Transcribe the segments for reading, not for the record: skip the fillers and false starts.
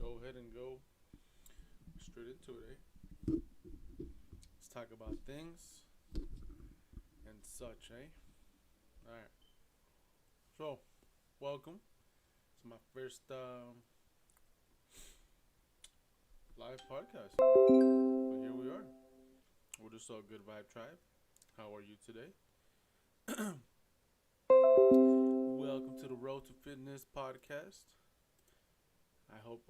go ahead and go straight into it, eh? Let's talk about things and such, eh? Alright. So, welcome. It's my first live podcast. But here we are. We're just all Good Vibe Tribe. How are you today? Welcome to the Road to Fitness podcast. I hope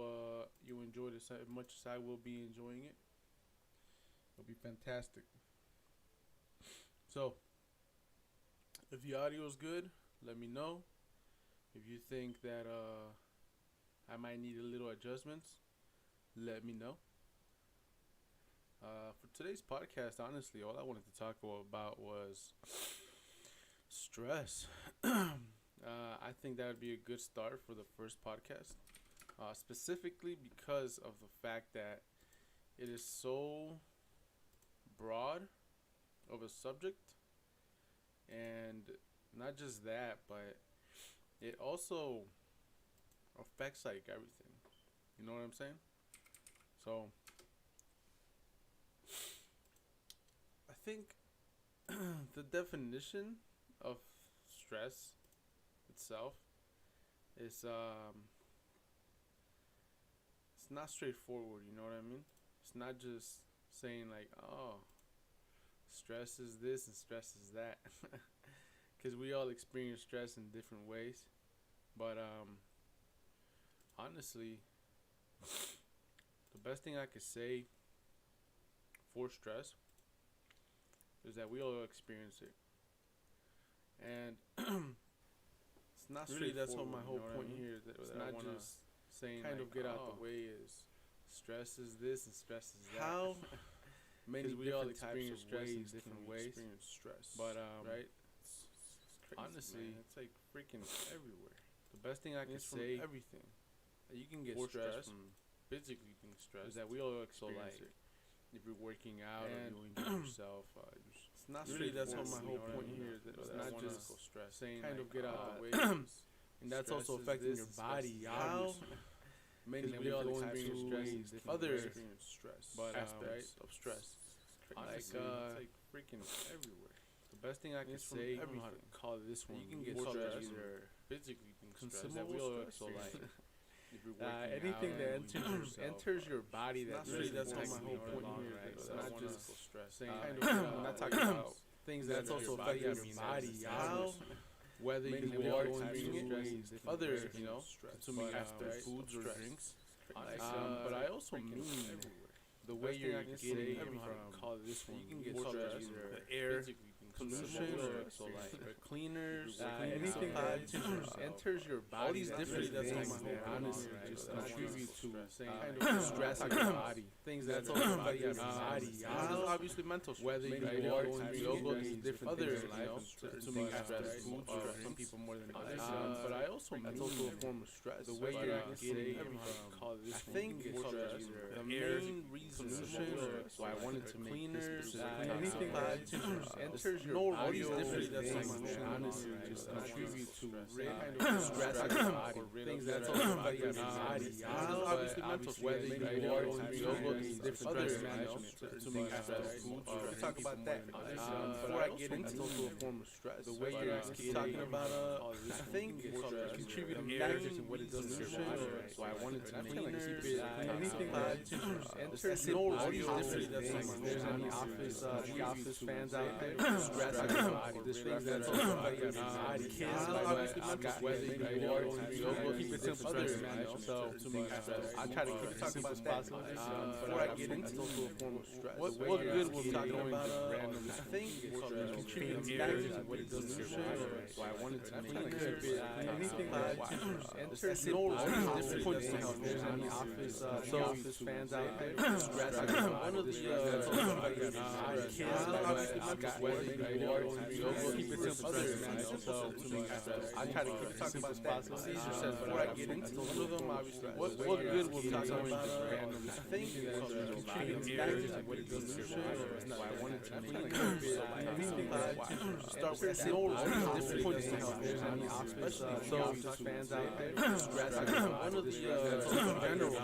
you enjoy this as much as I will be enjoying it. It'll be fantastic. So, if the audio is good, let me know. If you think that I might need a little adjustments, let me know. For today's podcast, honestly, all I wanted to talk about was stress. I think that would be a good start for the first podcast. Specifically because of the fact that it is so broad of a subject, and not just that, but it also affects like everything. You know what I'm saying? So I think the definition of stress itself is it's not straightforward, you know what I mean? It's not just saying like, oh, stress is this and stress is that. Because we all experience stress in different ways. But honestly, the best thing I could say for stress is that we all experience it. And it's not really, that's all my whole point here. It's not just saying kind of get out the way is stress is this and stress is that. How many we all experience stress in different ways. Stress, but right, it's crazy, honestly, man. It's like freaking everywhere. The best thing I can say, everything you can get stress from physically being stressed is that we all experience it. If you're working out or you enjoy yourself, it's not really that's all my whole point here. It's not just stress, saying kind of get out the way. And that's also affecting your body. How many we all experience stress, other stress, but aspects of stress. It's like freaking everywhere. The best thing I can say, I don't know how to call this one. You can get stress either physically being stressed. That we all so like if you're working anything that enters your body. That's really that's my whole point here. It's not just stress. Saying I'm not talking about things that's also affecting your body. How whether you are consuming other, consuming foods or drinks. But I also mean the way you're getting from this one. You can get stress either the air pollution or cleaners, anything that enters your body. All these different things that honestly just contribute to kind of stress in your body. Things that's also affecting your body. Obviously mental stress. Whether you are going yoga, different other, consuming stress, food or some people more than others. But I also mean that's also a form of stress. The way you're getting from, I think the main reason why I wanted to make this anything that enters your body, honestly just contribute to kind of stress in your body. Things that's also affecting your body. Obviously mental stress. Whether you are going yoga, different other consuming stress, food or we talk about that. Before I get into a form of stress, the way you're talking about I think contributing factors in what it does to your body. So I wanted to keep it anything that enters no different. There's any office fans out there. Stress in your body. This thing that's also affecting your body. Kids, whether you are going yoga, keep it simple. So I try to keep it simple as possible. Before I get into a form of stress, what good will be talking about I think contributing factors in what it does to your body. So I wanted to keep it anything that enters no different. There's any office fans out there. Stress in your body. One of the keep it simple, I try to talk about that. Caesar says before I get into some of them, obviously, what good will talk about random? I think factors like what it does to your life. I wanted to make start with simple different points to help, especially so fans out there. One of the general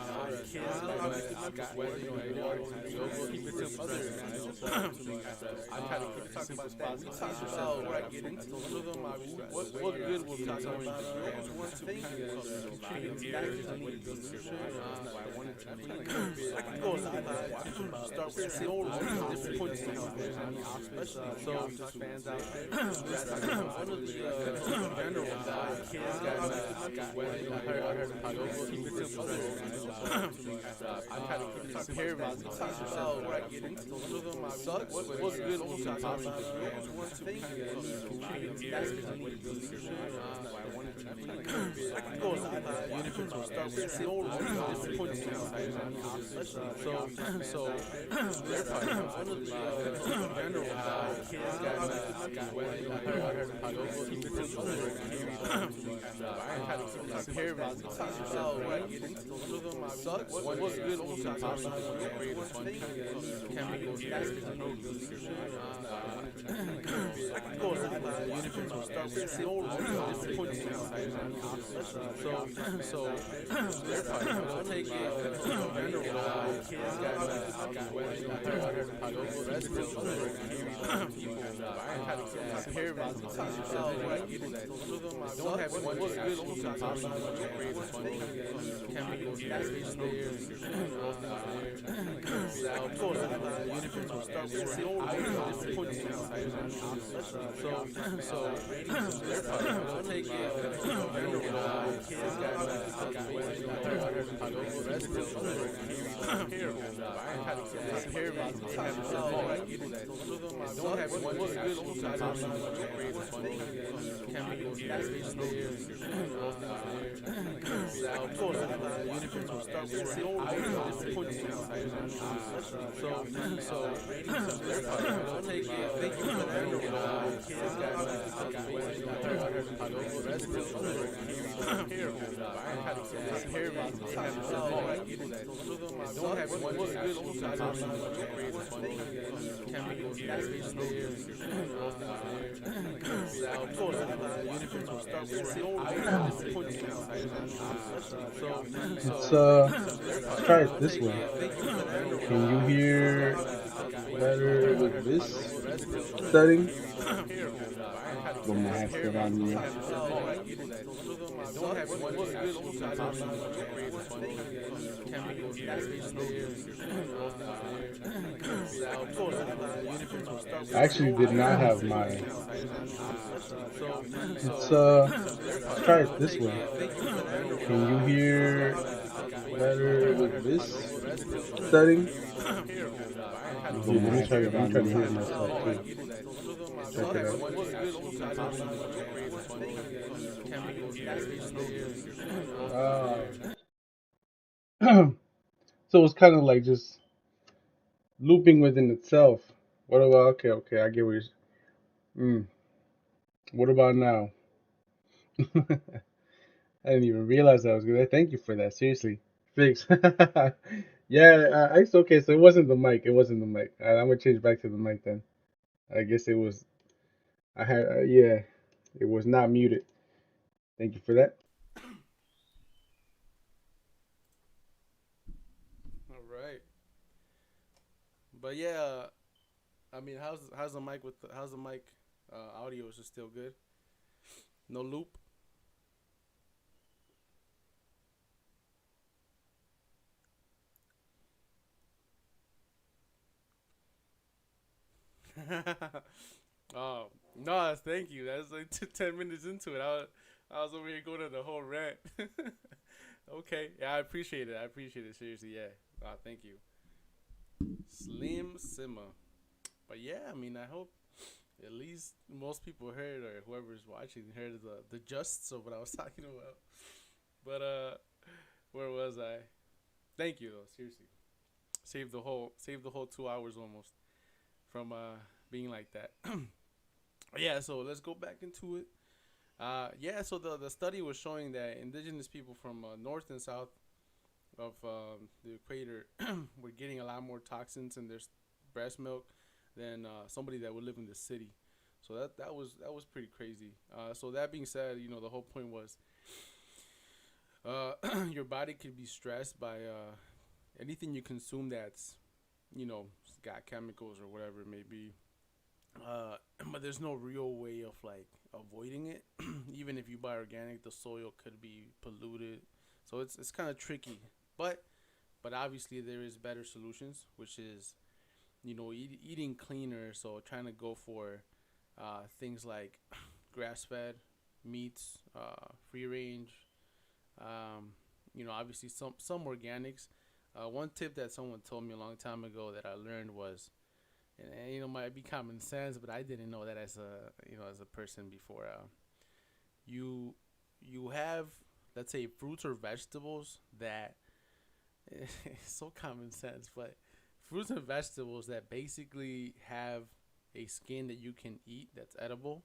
keep it simple. I try to talk about that. Before I get into some of them, obviously, what good will talk about one thing? Factors like what it does to your life. I wanted to make start with simple different points to help, especially so fans out there. One of the general keep it simple. I try to compare before I get into some of them. What good will talk about one thing? Factors like what it does to your life. I wanted to make start with simple different points to help, so they're probably one of the general keep it simple. I try to compare before I get into some of them. What good will talk about one thing? Chemicals, factors like what it does to your life. Start with simple different points to help, so they're probably one take general compare before I get into some of them. Don't have one good will talk about chemicals, factors there. Start with simple different points to help, so they're probably one take general don't have one good chemicals, factors there. Start with simple different points to help, so they're probably one take thank you for that. Don't have one good chemicals, factors there. Start with simple different points to help, Let's try it this way. Can you hear better with this setting? Vamos a esperarme. don't have one good chemicals, factors there. I actually did not have my. Let's try it this way. Can you hear better with this setting? Let me try to hear myself too. Check it out. So it's kind of like just looping within itself. What about okay, I get what you're. What about now? I didn't even realize I was good. Thank you for that. Seriously, fix. Yeah, it's okay. So it wasn't the mic. It wasn't the mic. I'm gonna change back to the mic then. I guess it was. I had. Yeah, it was not muted. Thank you for that. All right, but yeah, I mean, how's the mic how's the mic audio? Is it still good? No loop. Oh no, thank you. That's like 10 minutes into it. I was over here going on the whole rant. Okay, yeah, I appreciate it. I appreciate it seriously. Yeah, thank you, Slim Simma. But yeah, I mean, I hope at least most people heard or whoever's watching heard the justs of what I was talking about. But where was I? Thank you though, seriously. save the whole 2 hours almost from being like that. Yeah, so let's go back into it. Yeah, so the study was showing that indigenous people from north and south of the equator were getting a lot more toxins in their breast milk than somebody that would live in the city. So that was pretty crazy. So that being said, the whole point was your body could be stressed by anything you consume that's you know got chemicals or whatever it may be. But there's no real way of like avoiding it. Even if you buy organic, the soil could be polluted, so it's kind of tricky. But obviously there is better solutions, which is eating cleaner. So trying to go for things like grass fed meats, free range. Obviously some organics. One tip that someone told me a long time ago that I learned was, and might be common sense, but I didn't know that as a person before. You have, let's say, fruits or vegetables that it's so common sense, but fruits and vegetables that basically have a skin that you can eat that's edible,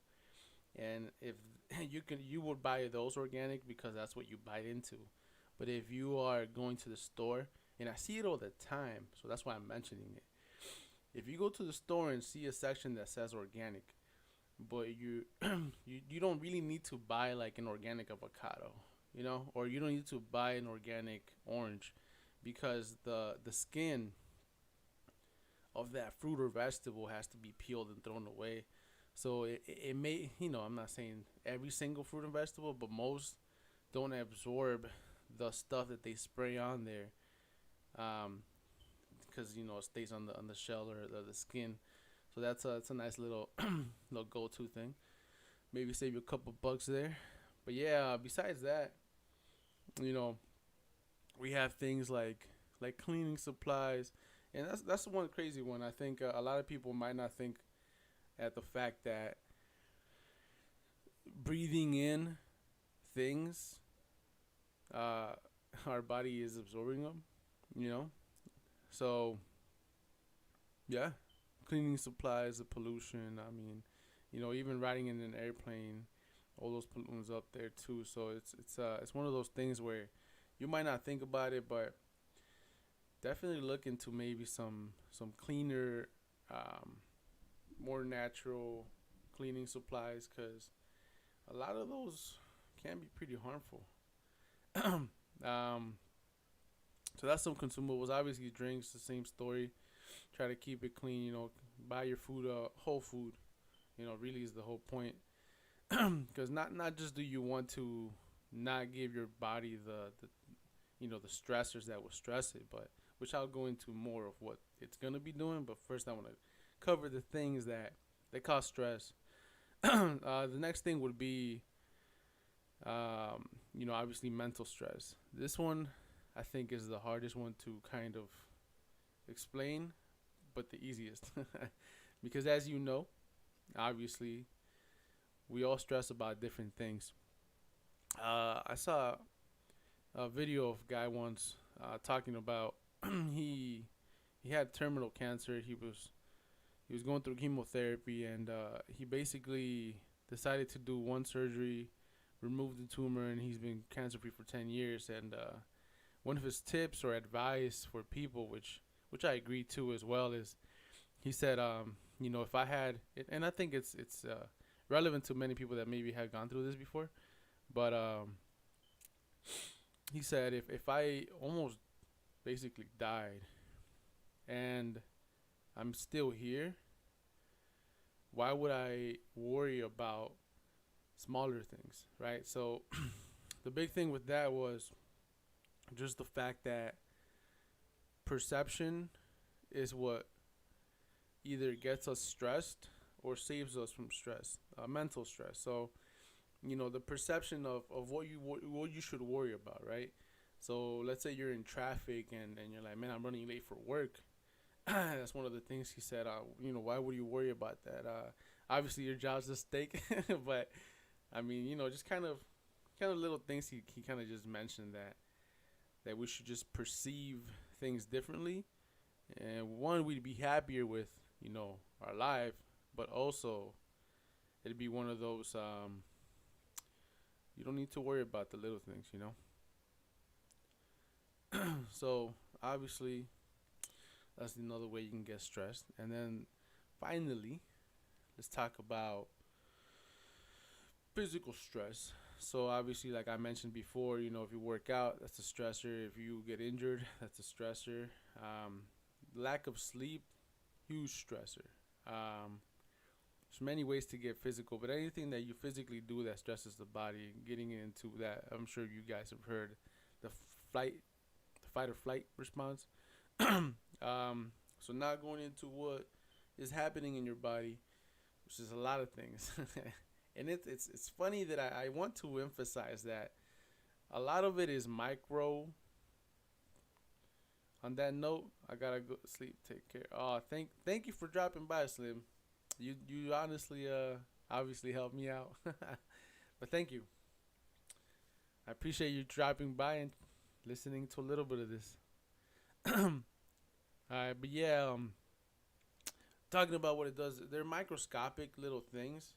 and if you would buy those organic because that's what you bite into. But if you are going to the store, and I see it all the time, so that's why I'm mentioning it. If you go to the store and see a section that says organic, but you don't really need to buy like an organic avocado, or you don't need to buy an organic orange, because the skin of that fruit or vegetable has to be peeled and thrown away. So it may, I'm not saying every single fruit and vegetable, but most don't absorb the stuff that they spray on there, because it stays on the shell or the skin. So that's a nice little little go to thing. Maybe save you a couple bucks there. But yeah, besides that, you know, we have things like cleaning supplies, and that's the one crazy one. I think a lot of people might not think at the fact that breathing in things, uh, our body is absorbing them. You know, so yeah, cleaning supplies, the pollution. I mean, even riding in an airplane, all those pollutants up there too. So it's one of those things where you might not think about it, but definitely look into maybe some cleaner, more natural cleaning supplies, because a lot of those can be pretty harmful. um, so that's some consumables. Obviously, drinks, the same story. Try to keep it clean. Buy your food, whole food. Really is the whole point. Because not just do you want to not give your body the stressors that will stress it, but which I'll go into more of what it's gonna be doing. But first, I want to cover the things that cause stress. The next thing would be, obviously mental stress. This one, I think, is the hardest one to kind of explain, but the easiest. Because as you know, obviously, we all stress about different things. I saw a video of a guy once talking about he had terminal cancer. He was going through chemotherapy, and he basically decided to do one surgery, remove the tumor, and he's been cancer free for 10 years. And one of his tips or advice for people, which I agree to as well, is he said, if I had, and I think it's relevant to many people that maybe have gone through this before, but he said if I almost basically died and I'm still here, why would I worry about smaller things, right? So the big thing with that was just the fact that perception is what either gets us stressed or saves us from stress, mental stress. So, the perception of what you should worry about, right? So let's say you're in traffic and you're like, man, I'm running late for work. That's one of the things he said. Why would you worry about that? Obviously your job's at stake, but I mean, just kind of little things he kind of just mentioned that we should just perceive things differently, And one, we'd be happier with, our life, but also it'd be one of those, you don't need to worry about the little things. So obviously, that's another way you can get stressed. And then finally, let's talk about physical stress. So obviously, like I mentioned before, if you work out, that's a stressor. If you get injured, that's a stressor. Lack of sleep, huge stressor. There's many ways to get physical, but anything that you physically do that stresses the body, getting into that, I'm sure you guys have heard the flight, the fight or flight response. So not going into what is happening in your body, which is a lot of things. And it's funny that I want to emphasize that a lot of it is micro. On that note, I gotta go to sleep. Take care. Oh, thank you for dropping by, Slim. You honestly obviously helped me out. But thank you. I appreciate you dropping by and listening to a little bit of this. Alright, but yeah, talking about what it does, they're microscopic little things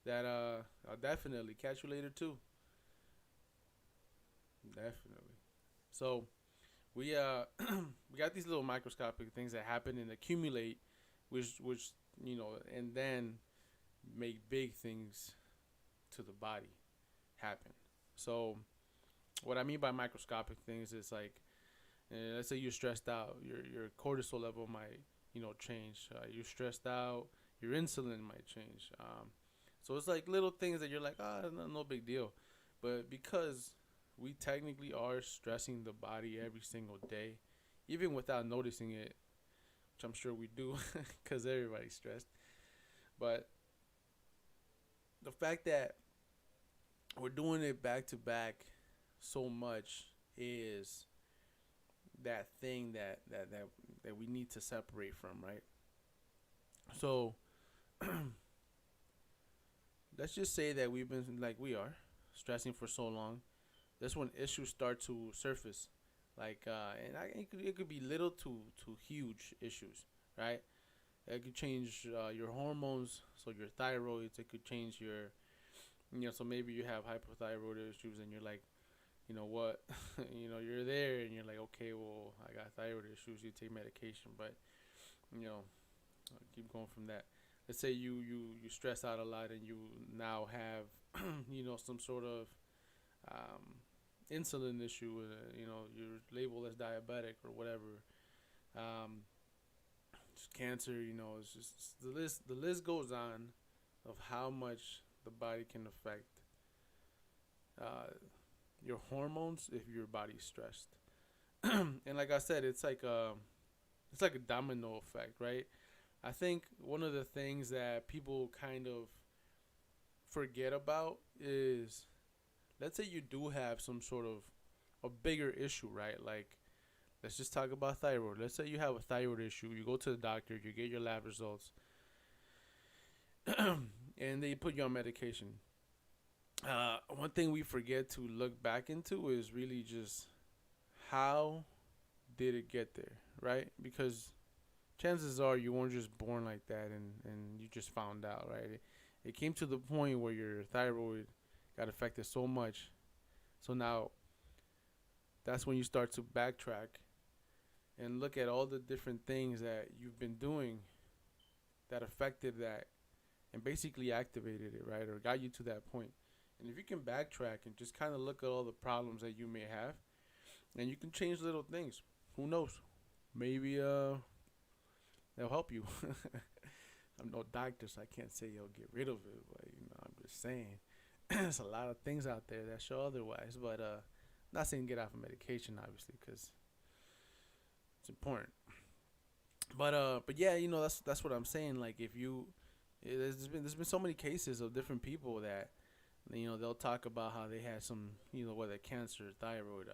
that I'll definitely catch you later too. Definitely. So we we got these little microscopic things that happen and accumulate, which and then make big things to the body happen. So what I mean by microscopic things is like, let's say you're stressed out, your cortisol level might change. You're stressed out, your insulin might change. So it's like little things that you're like, no big deal, but because we technically are stressing the body every single day, even without noticing it, which I'm sure we do, because everybody's stressed. But the fact that we're doing it back to back so much is that thing that we need to separate from, right? So let's just say that we've been like we are stressing for so long. That's when issues start to surface, like it could be little to huge issues, right? It could change your hormones, so your thyroids. It could change your, so maybe you have hypothyroid issues, and you're like, you know what, you're there, and you're like, okay, well, I got thyroid issues. You take medication, but you know, I'll keep going from that. Let's say you stress out a lot, and you now have, some sort of insulin issue. You're labeled as diabetic or whatever. Um, Cancer. It's just the list goes on of how much the body can affect uh, your hormones if your body's stressed. And like I said, it's like a domino effect, right? I think one of the things that people kind of forget about is, let's say you do have some sort of a bigger issue, right? Like, let's just talk about thyroid. Let's say you have a thyroid issue. You go to the doctor, you get your lab results, and they put you on medication. One thing we forget to look back into is really just how did it get there, right? Because chances are you weren't just born like that, and you just found out, right? It came to the point where your thyroid got affected so much. So now that's when you start to backtrack and look at all the different things that you've been doing that affected that and basically activated it, right? Or got you to that point. And if you can backtrack and just kind of look at all the problems that you may have, and you can change little things, who knows? Maybe they'll help you. I'm no doctor, so I can't say you'll get rid of it, but I'm just saying there's a lot of things out there that show otherwise. But not saying get off of medication, obviously, because it's important. But yeah, that's what I'm saying. Like, if you, there's been so many cases of different people that they'll talk about how they had some, whether cancer, thyroid,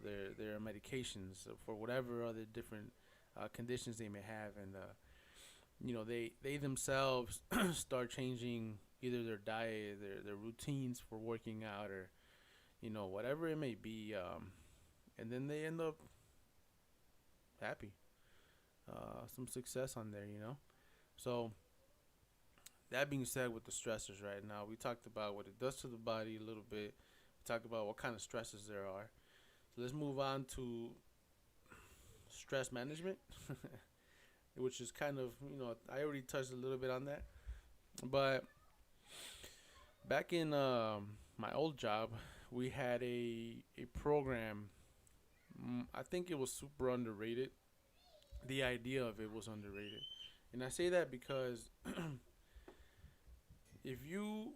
their medications for whatever other different conditions they may have, and they themselves start changing either their diet, their routines for working out, or whatever it may be, and then they end up happy. some success on there, you know. So that being said, with the stressors right now, we talked about what it does to the body a little bit. We talked about what kind of stresses there are. So let's move on to stress management, which is kind of, I already touched a little bit on that. But back in my old job, we had a program. I think it was super underrated. The idea of it was underrated. And I say that because if you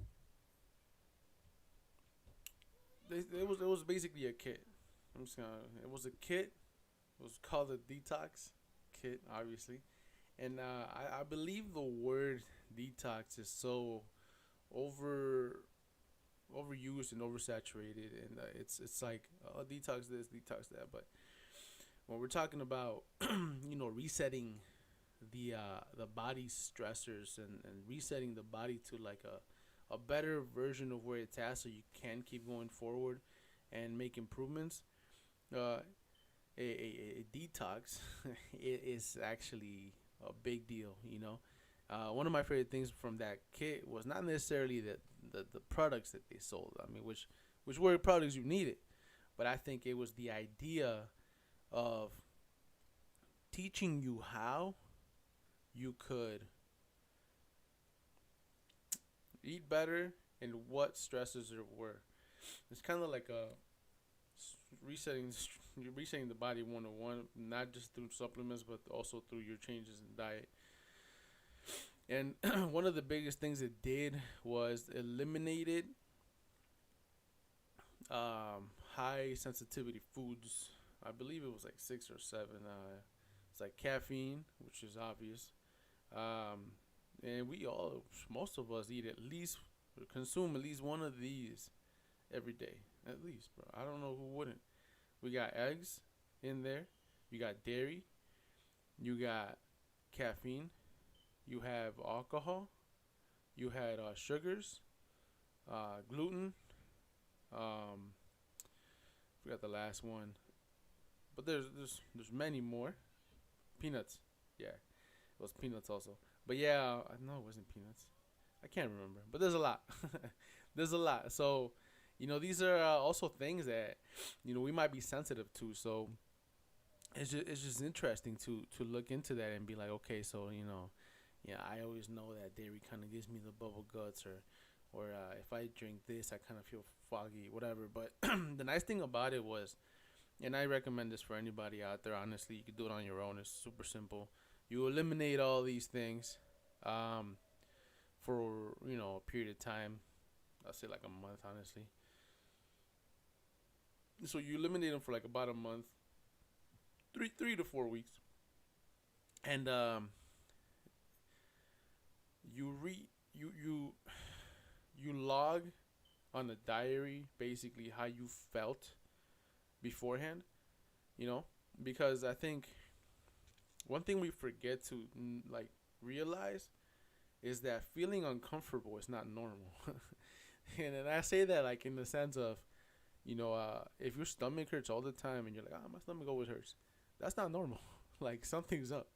it was basically a kit. It was a kit. It was called a detox kit, obviously. And I believe the word detox is so over overused and oversaturated, and it's like, detox this, detox that. But when we're talking about resetting the body's stressors, and resetting the body to like a better version of where it's at, so you can keep going forward and make improvements. Uh, a detox it is actually a big deal. One of my favorite things from that kit was not necessarily the products that they sold. I mean, which were products you needed, but I think it was the idea of teaching you how you could eat better and what stresses there were. It's kind of like a resetting resetting the body 101, not just through supplements but also through your changes in diet. And one of the biggest things it did was eliminated high sensitivity foods. I believe it was like 6 or 7. It's like caffeine, which is obvious. And most of us eat at least, or consume at least one of these every day. At least, bro. I don't know who wouldn't. We got eggs in there. You got dairy. You got caffeine. You have alcohol. You had sugars, gluten. Forgot the last one, but there's many more. Peanuts, yeah, it was peanuts also. But yeah, no, it wasn't peanuts. I can't remember, but there's a lot. There's a lot. So, these are also things that we might be sensitive to. So it's just interesting to look into that and be like, okay, so yeah, I always know that dairy kind of gives me the bubble guts, or if I drink this, I kind of feel foggy, whatever. But the nice thing about it was, and I recommend this for anybody out there. Honestly, you can do it on your own. It's super simple. You eliminate all these things, for a period of time. I'll say like a month, honestly. So you eliminate them for like about a month, 3 to 4 weeks, and you re you log on a diary basically how you felt beforehand, you know, because I think one thing we forget to like realize is that feeling uncomfortable is not normal. And I say that like in the sense of, if your stomach hurts all the time and you're like, my stomach always hurts, that's not normal. Like something's up.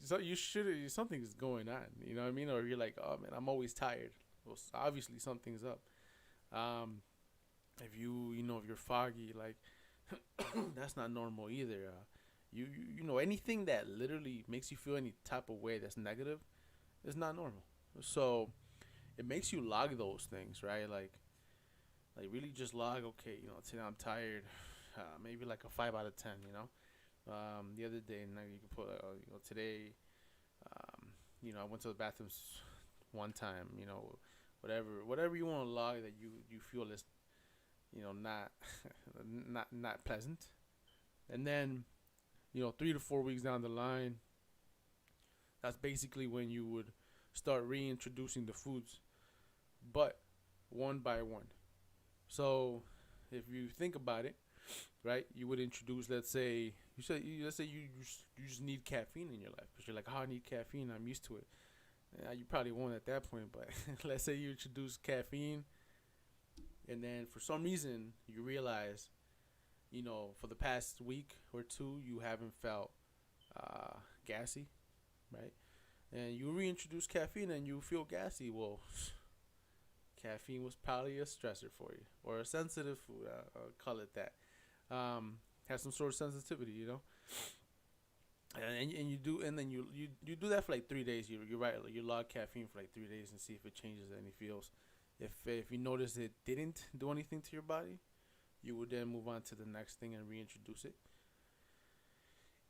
Something's going on. You know what I mean? Or you're like, oh man, I'm always tired. Well, obviously something's up. Um, if you're foggy, like that's not normal either. Anything that literally makes you feel any type of way that's negative is not normal. So it makes you log those things, right? Like really just log. Okay, today I'm tired. Maybe like a 5 out of 10. The other day, and you can put, today, I went to the bathroom one time. Whatever you want to log that you feel is, not not pleasant. And then, 3 to 4 weeks down the line, that's basically when you would start reintroducing the foods, but one by one. So if you think about it, right, you would introduce, let's say you just need caffeine in your life because you're like, oh, I need caffeine, I'm used to it. Yeah, you probably won't at that point, but let's say you introduce caffeine, and then for some reason you realize, for the past week or two you haven't felt gassy, right? And you reintroduce caffeine and you feel gassy. Well, caffeine was probably a stressor for you, or a sensitive food. I'll call it that. Has some sort of sensitivity, you know. And you do, and then you do that for like 3 days. You right, you log caffeine for like 3 days and see if it changes any feels. If you notice it didn't do anything to your body, you would then move on to the next thing and reintroduce it.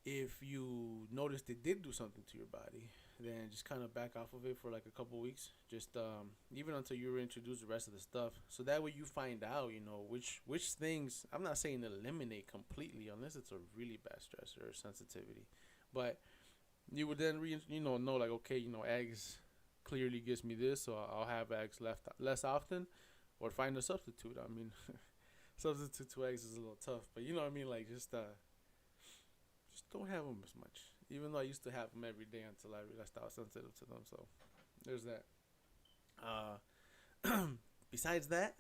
If you noticed it did do something to your body, then just kind of back off of it for like a couple weeks, just even until you reintroduce the rest of the stuff. So that way you find out, you know, which things. I'm not saying eliminate completely unless it's a really bad stressor or sensitivity, but you would then know like, okay, you know, eggs clearly gives me this, so I'll have eggs less often, or find a substitute. I mean, substitute to eggs is a little tough, but you know what I mean, like just don't have them as much. Even though I used to have them every day until I realized I was sensitive to them. So there's that. Besides that,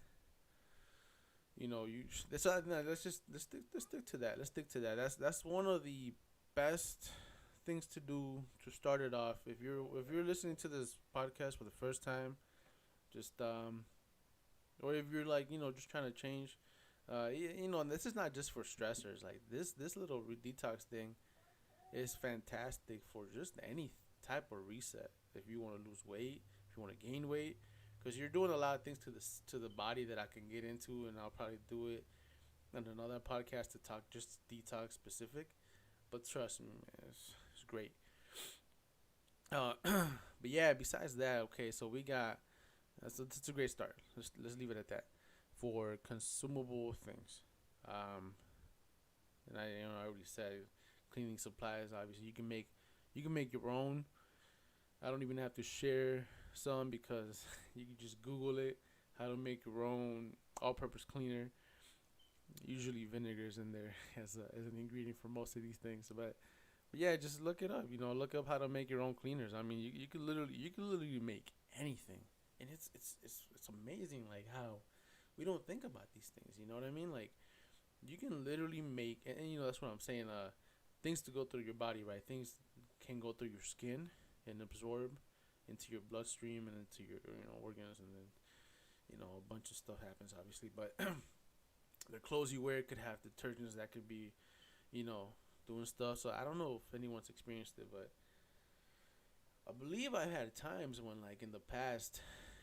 you know, let's stick to that. Let's stick to that. That's one of the best things to do to start it off. If you're listening to this podcast for the first time, just or if you're like, you know, just trying to change. And this is not just for stressors. Like this little detox thing is fantastic for just any type of reset. If you want to lose weight, if you want to gain weight, because you're doing a lot of things to the body that I can get into, and I'll probably do it on another podcast to talk just detox specific. But trust me, man, it's great. But yeah, besides that, okay, so we got that's a great start. Let's leave it at that for consumable things. And I already said cleaning supplies. Obviously, you can make your own. I don't even have to share some because you can just Google it, how to make your own all-purpose cleaner. Usually vinegar's in there as an ingredient for most of these things, but yeah, just look it up. You know, look up how to make your own cleaners. I mean, you could literally make anything, and it's amazing like how we don't think about these things. You know what I mean? Like you can literally make, and you know that's what I'm saying. Things to go through your body, right? Things can go through your skin and absorb into your bloodstream and into your organs, and then a bunch of stuff happens, obviously. But the clothes you wear could have detergents that could be, doing stuff. So I don't know if anyone's experienced it, but I believe I've had times when, like in the past,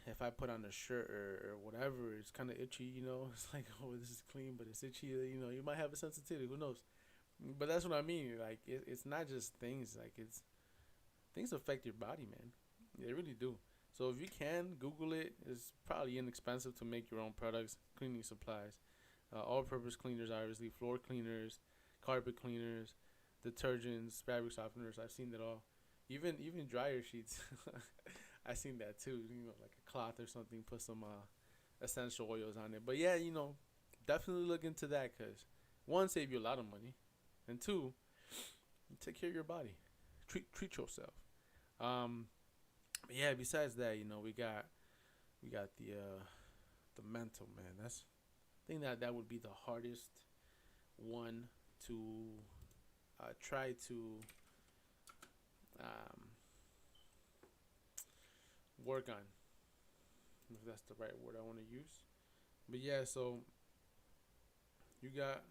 if I put on a shirt or whatever, it's kind of itchy. It's like, oh, this is clean, but it's itchy. You might have a sensitivity. Who knows? But that's what I mean. Like it's not just things. Like things affect your body, man. They really do. So if you can Google it, it's probably inexpensive to make your own products, cleaning supplies, all-purpose cleaners, obviously, floor cleaners, carpet cleaners, detergents, fabric softeners. I've seen it all. Even dryer sheets. I've seen that too. Like a cloth or something. Put some essential oils on it. But yeah, definitely look into that because one, save you a lot of money, and two, take care of your body. Treat yourself. But yeah, besides that, we got the mental, man. That's I think that would be the hardest one to try to work on, if that's the right word I want to use. But yeah, so you got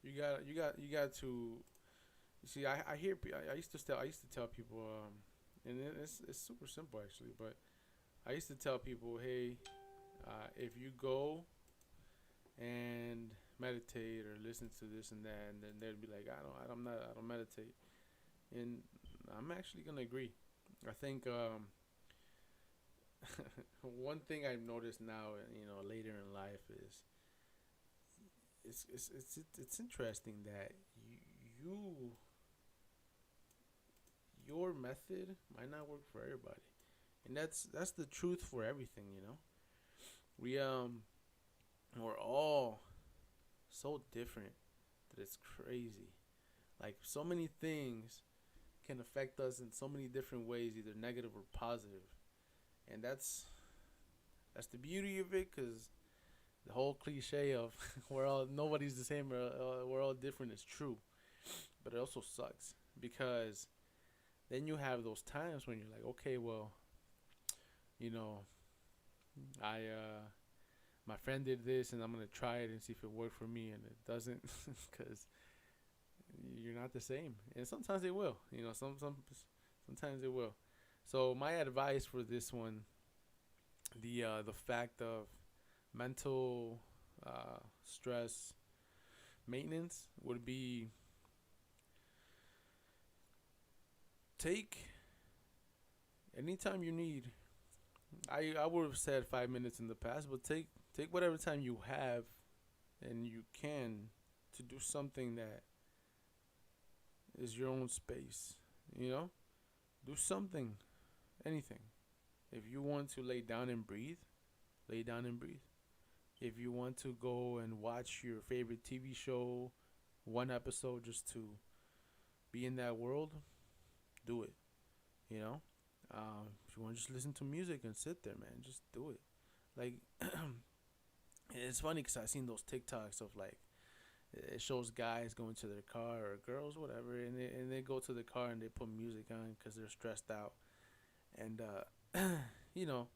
you got to, you see, I hear, I used to tell people, and it's super simple actually, but I used to tell people, hey, if you go and meditate or listen to this and that, and then they'd be like, I don't meditate, and I'm actually gonna agree. I think one thing I've noticed now, later in life is it's interesting that you your method might not work for everybody, and that's the truth for everything. We're all so different that it's crazy. Like so many things can affect us in so many different ways, either negative or positive, and that's the beauty of it. Cause The whole cliche of nobody's the same or we're all different is true, but it also sucks because then you have those times when you're like, okay, well, you know, I my friend did this and I'm gonna try it and see if it worked for me, and it doesn't because you're not the same. And sometimes it will, sometimes it will. So my advice for this one, the fact of mental stress maintenance would be take anytime you need. I would have said 5 minutes in the past, but take whatever time you have and you can to do something that is your own space. You know, do something, anything. If you want to lay down and breathe, lay down and breathe. If you want to go and watch your favorite TV show, one episode just to be in that world, do it. You know, if you want to just listen to music and sit there, man, just do it. Like, it's funny because I've seen those TikToks of like, it shows guys going to their car or girls, whatever, and they go to the car and they put music on because they're stressed out. And, you know,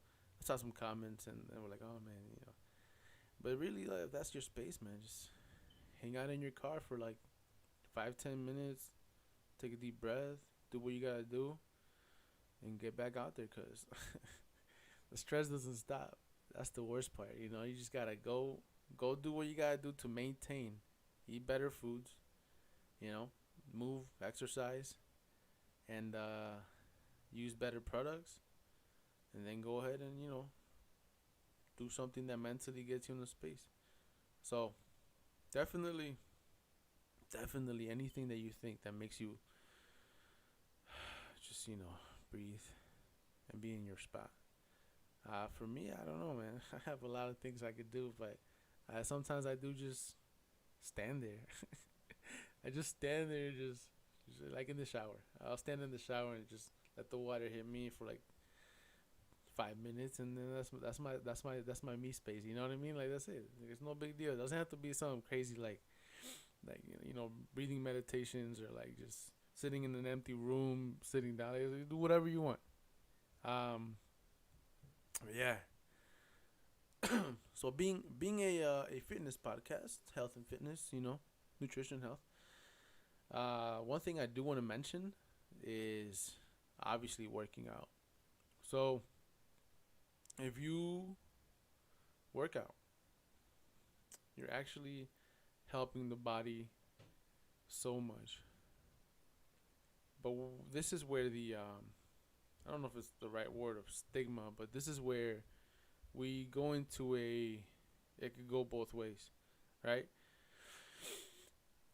I saw some comments and they were like, oh man, you know. But really, like, if that's your space, man, just hang out in your car for like 5-10 minutes, take a deep breath, do what you gotta do, and get back out there because the stress doesn't stop. That's the worst part. You know, you just gotta go do what you gotta do to maintain. Eat better foods, you know, move, exercise, and use better products, and then go ahead and do something that mentally gets you in the space. So definitely, definitely anything that you think that makes you just breathe and be in your spot. For me, I don't know, man. I have a lot of things I could do, but sometimes I do just stand there. I just stand there, just like in the shower. I'll stand in the shower and just let the water hit me for like 5 minutes, and then that's my me space. You know what I mean? Like that's it. It's no big deal. It doesn't have to be something crazy like breathing meditations or like just sitting in an empty room, sitting down. Like, do whatever you want. Yeah. So being a fitness podcast, health and fitness, nutrition, health. One thing I do want to mention is obviously working out. So if you work out, you're actually helping the body so much. But this is where the I don't know if it's the right word of stigma, but this is where we go into it could go both ways, right?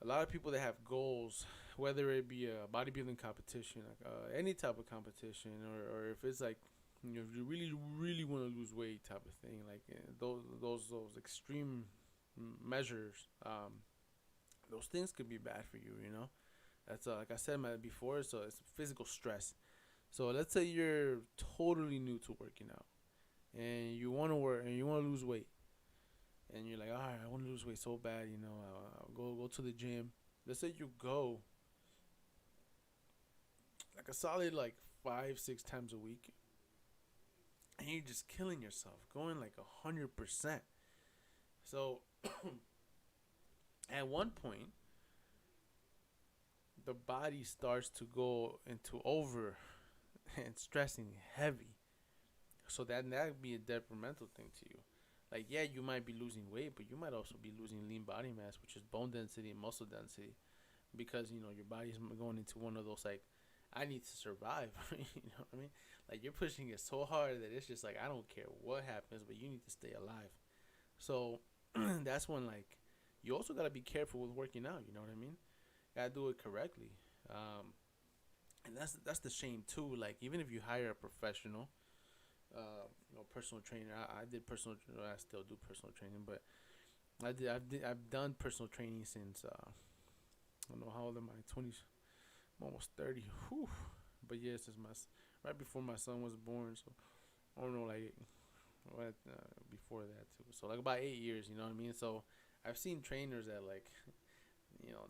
A lot of people that have goals, whether it be a bodybuilding competition, like any type of competition, or if it's like if you really really want to lose weight type of thing, like those extreme measures, those things could be bad for you. That's like I said before, so it's physical stress. So let's say you're totally new to working out, and you want to work and you want to lose weight, and you're like, all right, I want to lose weight so bad, I'll go to the gym. Let's say you go like a solid like 5-6 times a week, and you're just killing yourself, going like 100%. So at one point, the body starts to go into over and stressing heavy. So that would be a detrimental thing to you. Like, yeah, you might be losing weight, but you might also be losing lean body mass, which is bone density and muscle density, because your body's going into one of those like, I need to survive. You know what I mean? Like, you're pushing it so hard that it's just like, I don't care what happens, but you need to stay alive. So that's when like you also gotta be careful with working out. You know what I mean? Gotta do it correctly. And that's the shame too. Like, even if you hire a professional, personal trainer. I did personal. I still do personal training, but I've done personal training since I don't know how old am I? 20s. I'm almost 30. Whew. But yes, it's right before my son was born. So I don't know, like what before that too. So like about 8 years, you know what I mean. So I've seen trainers that like,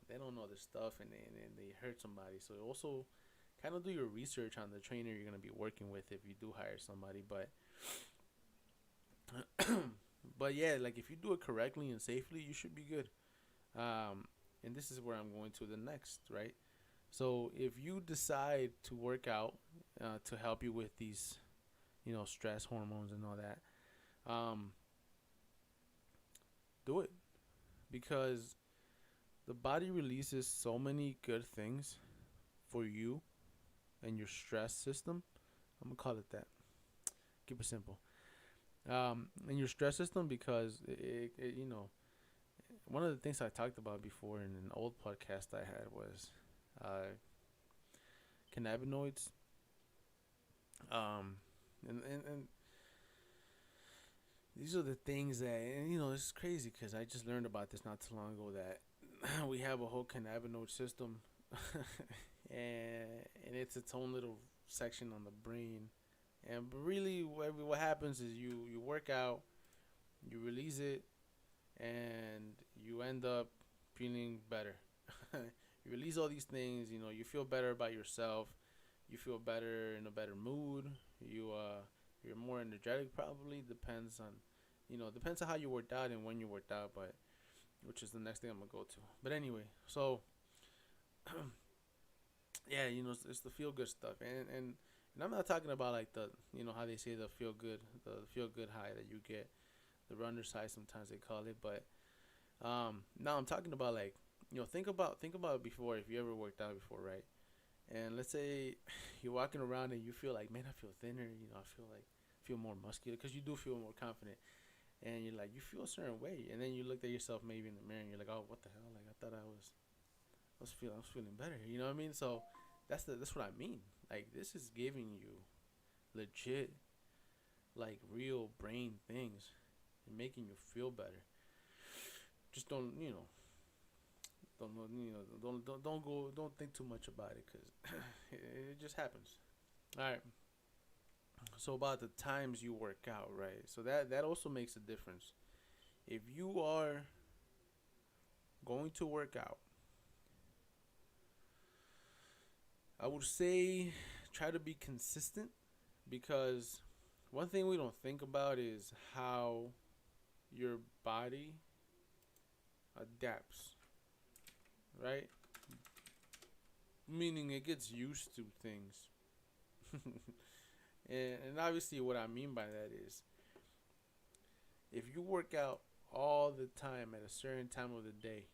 they don't know their stuff and they hurt somebody. So also kind of do your research on the trainer you're gonna be working with if you do hire somebody. But yeah, like if you do it correctly and safely, you should be good. And this is where I'm going to the next, right? So if you decide to work out to help you with these, stress hormones and all that, um, do it because the body releases so many good things for you and your stress system. I'm gonna call it that. Keep it simple. In your stress system because one of the things I talked about before in an old podcast I had was uh, cannabinoids. Um, and these are the things that, and it's crazy because I just learned about this not too long ago that we have a whole cannabinoid system, and it's its own little section on the brain. And really, what happens is you work out, you release it, and you end up feeling better. You release all these things, you feel better about yourself. You feel better in a better mood. You're more energetic probably. Depends on how you worked out and when you worked out, but which is the next thing I'm gonna go to. But anyway, so yeah, it's the feel good stuff, and I'm not talking about like the how they say the feel good high that you get, the runner's high sometimes they call it, but now I'm talking about like think about before if you ever worked out before, right? And let's say you're walking around and you feel like, man, I feel thinner. I feel more muscular because you do feel more confident. And you're like, you feel a certain way, and then you look at yourself maybe in the mirror and you're like, oh, what the hell? Like I thought I was feeling better. You know what I mean? So that's what I mean. Like this is giving you legit, like real brain things and making you feel better. Just don't think too much about it because it just happens. All right. So about the times you work out, right? So that also makes a difference. If you are going to work out, I would say try to be consistent because one thing we don't think about is how your body adapts, right? Meaning it gets used to things. And obviously, what I mean by that is if you work out all the time at a certain time of the day,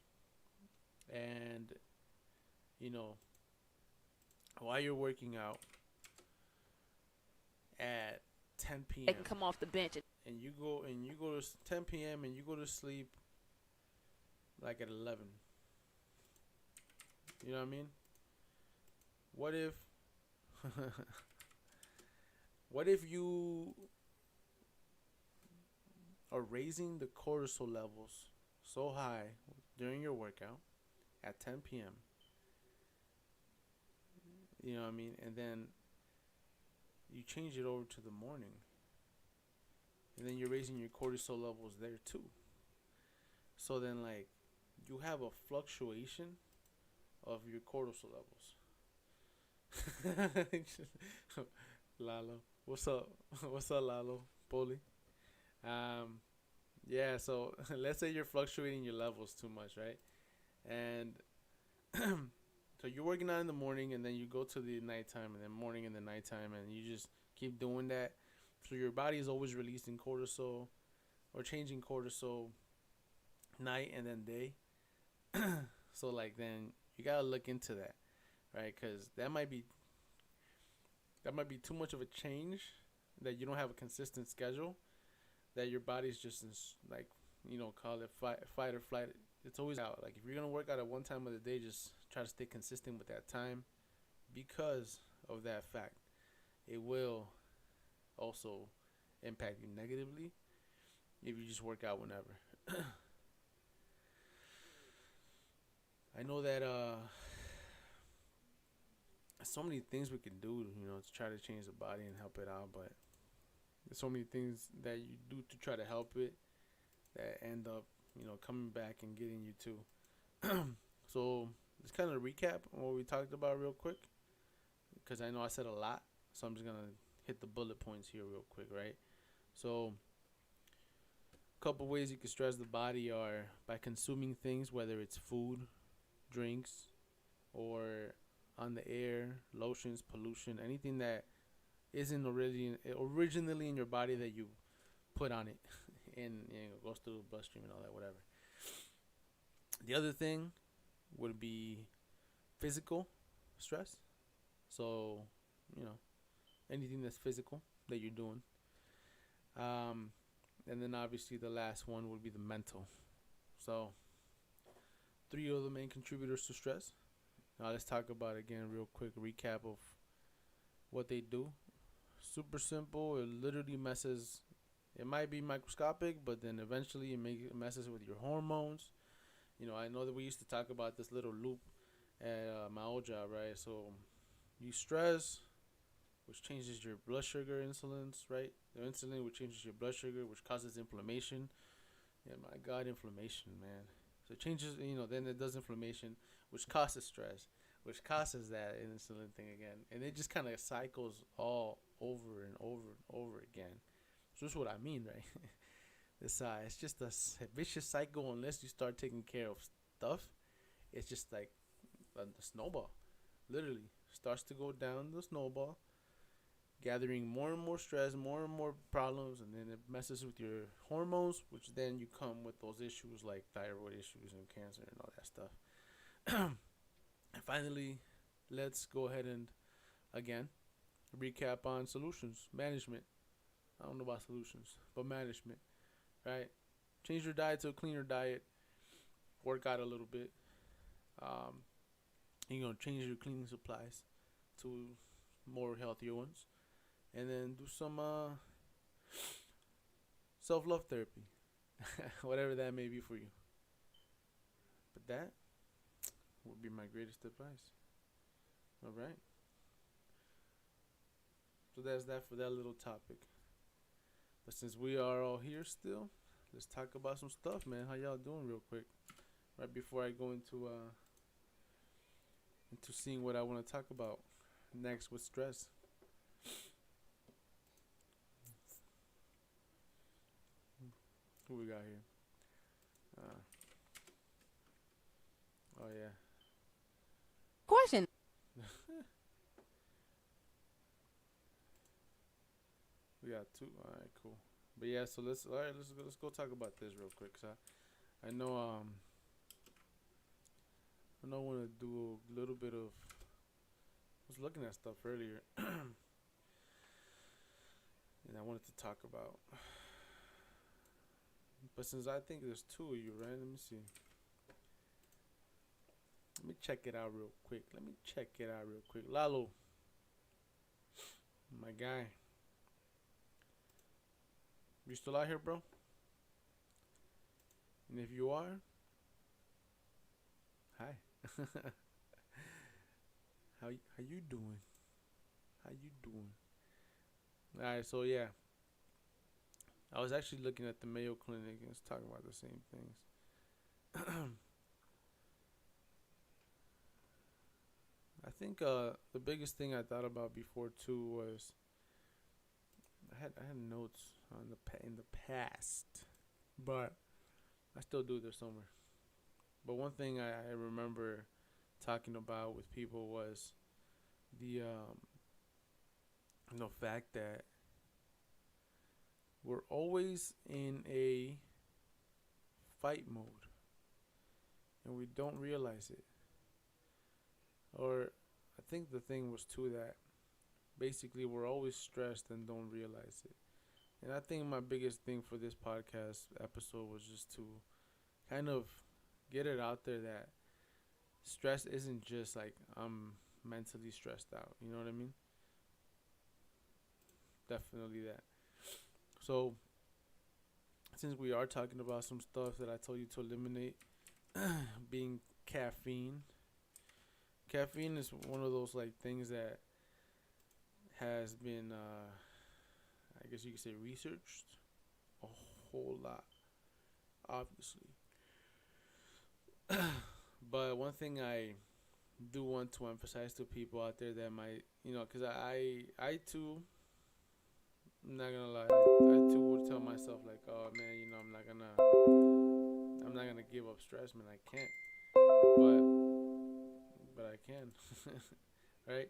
and you know, while you're working out at 10 They p.m. can come off the bench. and you go to 10 p.m. and you go to sleep like at 11. You know what I mean? What if what if you are raising the cortisol levels so high during your workout at 10 p.m.? You know what I mean? And then you change it over to the morning. And then you're raising your cortisol levels there too. So then, like, you have a fluctuation of your cortisol levels. Lalo. What's up? What's up, Lalo? Poli. Um, yeah, so let's say you're fluctuating your levels too much, right? And so you're working out in the morning and then you go to the nighttime and then morning and then nighttime and you just keep doing that. So your body is always releasing cortisol or changing cortisol night and then day. So like then you gotta look into that, right? Because that might be too much of a change that you don't have a consistent schedule. That your body's just in, like call it fight or flight. It's always out. Like if you're gonna work out at one time of the day, just try to stay consistent with that time because of that fact. It will also impact you negatively if you just work out whenever. I know that so many things we can do, to try to change the body and help it out, but there's so many things that you do to try to help it that end up, coming back and getting you too. So let's kind of recap on what we talked about real quick, because I know I said a lot, so I'm just gonna hit the bullet points here real quick, right? So a couple ways you can stress the body are by consuming things, whether it's food, drinks, or on the air, lotions, pollution, anything that isn't originally in your body that you put on it and goes through the bloodstream and all that, whatever. The other thing would be physical stress. So, you know, anything that's physical that you're doing. And then obviously the last one would be the mental. So, 3 of the main contributors to stress. Now let's talk about again real quick recap of what they do. Super simple. It literally messes. It might be microscopic, but then eventually it messes with your hormones. I know that we used to talk about this little loop at my old job, right? So you stress, which changes your blood sugar, insulins, right? The insulin, which changes your blood sugar, which causes inflammation. Yeah, my God, inflammation, man. So it changes, then it does inflammation, which causes stress, which causes that insulin thing again. And it just kind of cycles all over and over and over again. So that's what I mean, right? It's just a vicious cycle unless you start taking care of stuff. It's just like the snowball. Literally starts to go down the snowball, gathering more and more stress, more and more problems, and then it messes with your hormones, which then you come with those issues like thyroid issues and cancer and all that stuff. And finally, let's go ahead and again recap on solutions, management. I don't know about solutions, but management, right? Change your diet to a cleaner diet. Work out a little bit. Change your cleaning supplies to more healthier ones, and then do some self-love therapy, whatever that may be for you. But that would be my greatest advice. All right. So that's that for that little topic. But since we are all here still, let's talk about some stuff, man. How y'all doing, real quick? Right before I go into seeing what I want to talk about next with stress. Who we got here? Oh yeah. Question. We got two. All right, cool. But yeah, so let's go talk about this real quick. So I know I want to do a little bit of. I was looking at stuff earlier, and I wanted to talk about. But since I think there's two of you, right? Let me see. Let me check it out real quick. Lalo, my guy. You still out here, bro? And if you are, hi. How you doing? All right, so yeah, I was actually looking at the Mayo Clinic and it's talking about the same things. I think the biggest thing I thought about before too was I had notes on in the past, but I still do there somewhere. But one thing I remember talking about with people was the fact that we're always in a fight mode and we don't realize it. Or I think the thing was too that basically we're always stressed and don't realize it. And I think my biggest thing for this podcast episode was just to kind of get it out there that stress isn't just like I'm mentally stressed out. You know what I mean? Definitely that. So, since we are talking about some stuff that I told you to eliminate, being caffeine. Caffeine is one of those like things that has been I guess you could say, researched a whole lot, obviously. But one thing I do want to emphasize to people out there that might, because I too, I'm not gonna lie, I too would tell myself like, oh man, I'm not gonna give up stress, man. I can't, but I can, right?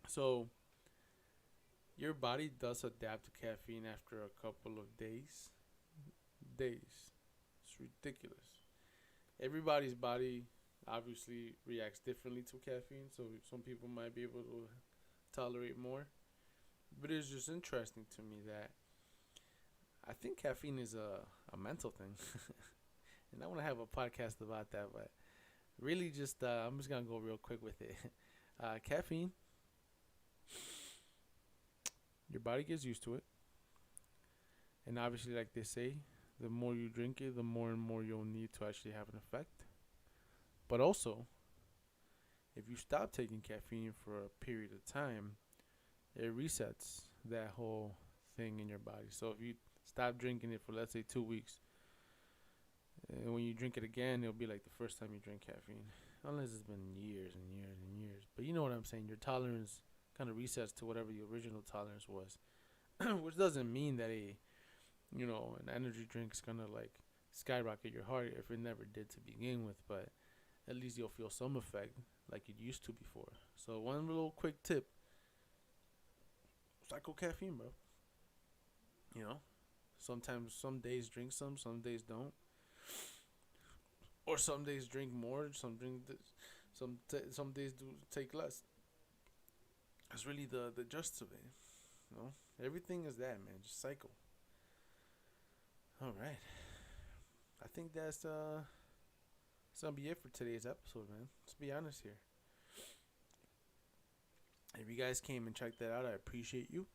So your body does adapt to caffeine after a couple of days. Days, it's ridiculous. Everybody's body obviously reacts differently to caffeine, so some people might be able to tolerate more. But it's just interesting to me that I think caffeine is a mental thing. And I want to have a podcast about that, but really just, I'm just going to go real quick with it. Caffeine, your body gets used to it. And obviously, like they say, the more you drink it, the more and more you'll need to actually have an effect. But also, if you stop taking caffeine for a period of time, it resets that whole thing in your body. So if you stop drinking it for, let's say, 2 weeks, and when you drink it again, it'll be like the first time you drink caffeine. Unless it's been years and years and years. But you know what I'm saying. Your tolerance kind of resets to whatever the original tolerance was. Which doesn't mean that an energy drink's gonna like skyrocket your heart if it never did to begin with. But at least you'll feel some effect like it used to before. So one little quick tip. Cycle caffeine, bro. Sometimes, some days drink some days don't. Or some days drink more, some days do take less. That's really the gist of it. Everything is that, man. Just cycle. All right. I think that's gonna be it for today's episode, man. Let's be honest here. If you guys came and checked that out, I appreciate you.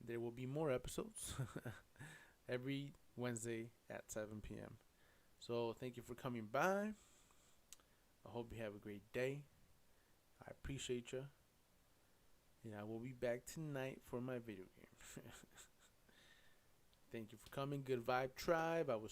There will be more episodes every Wednesday at 7 p.m. So thank you for coming by. I hope you have a great day. I appreciate you. And I will be back tonight for my video game. Thank you for coming. Good Vibe Tribe. I will